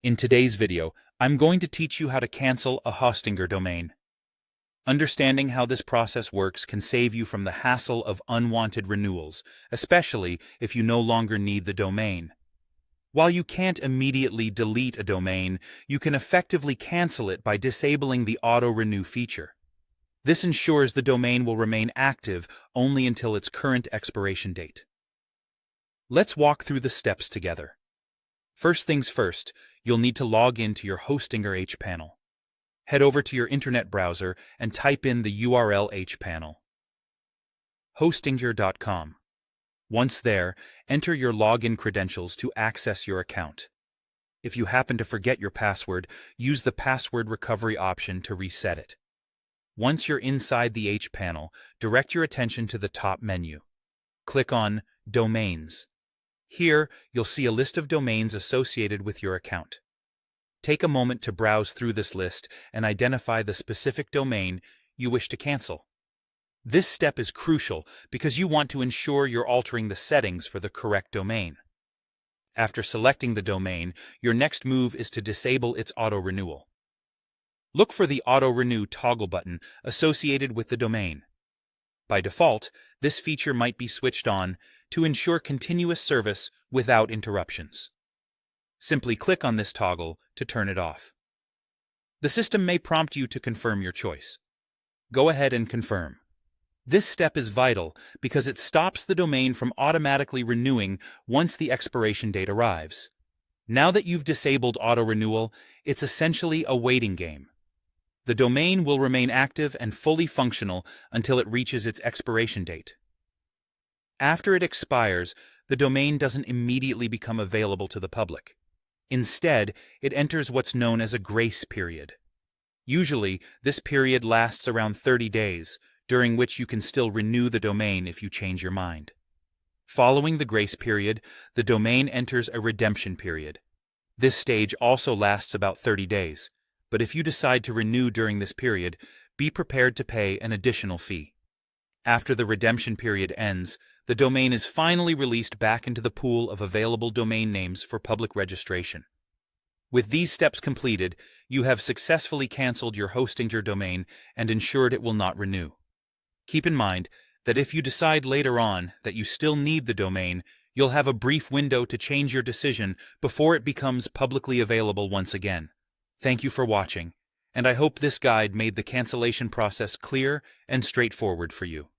In today's video, I'm going to teach you how to cancel a Hostinger domain. Understanding how this process works can save you from the hassle of unwanted renewals, especially if you no longer need the domain. While you can't immediately delete a domain, you can effectively cancel it by disabling the auto-renew feature. This ensures the domain will remain active only until its current expiration date. Let's walk through the steps together. First things first, you'll need to log into your Hostinger hPanel. Head over to your internet browser and type in the URL hPanel. Hostinger.com. Once there, enter your login credentials to access your account. If you happen to forget your password, use the password recovery option to reset it. Once you're inside the hPanel, direct your attention to the top menu. Click on Domains. Here, you'll see a list of domains associated with your account. Take a moment to browse through this list and identify the specific domain you wish to cancel. This step is crucial because you want to ensure you're altering the settings for the correct domain. After selecting the domain, your next move is to disable its auto-renewal. Look for the Auto-Renew toggle button associated with the domain. By default, this feature might be switched on to ensure continuous service without interruptions. Simply click on this toggle to turn it off. The system may prompt you to confirm your choice. Go ahead and confirm. This step is vital because it stops the domain from automatically renewing once the expiration date arrives. Now that you've disabled auto-renewal, it's essentially a waiting game. The domain will remain active and fully functional until it reaches its expiration date. After it expires, the domain doesn't immediately become available to the public. Instead, it enters what's known as a grace period. Usually, this period lasts around 30 days, during which you can still renew the domain if you change your mind. Following the grace period, the domain enters a redemption period. This stage also lasts about 30 days, but if you decide to renew during this period, be prepared to pay an additional fee. After the redemption period ends, the domain is finally released back into the pool of available domain names for public registration. With these steps completed, you have successfully canceled your Hostinger domain and ensured it will not renew. Keep in mind that if you decide later on that you still need the domain, you'll have a brief window to change your decision before it becomes publicly available once again. Thank you for watching, and I hope this guide made the cancellation process clear and straightforward for you.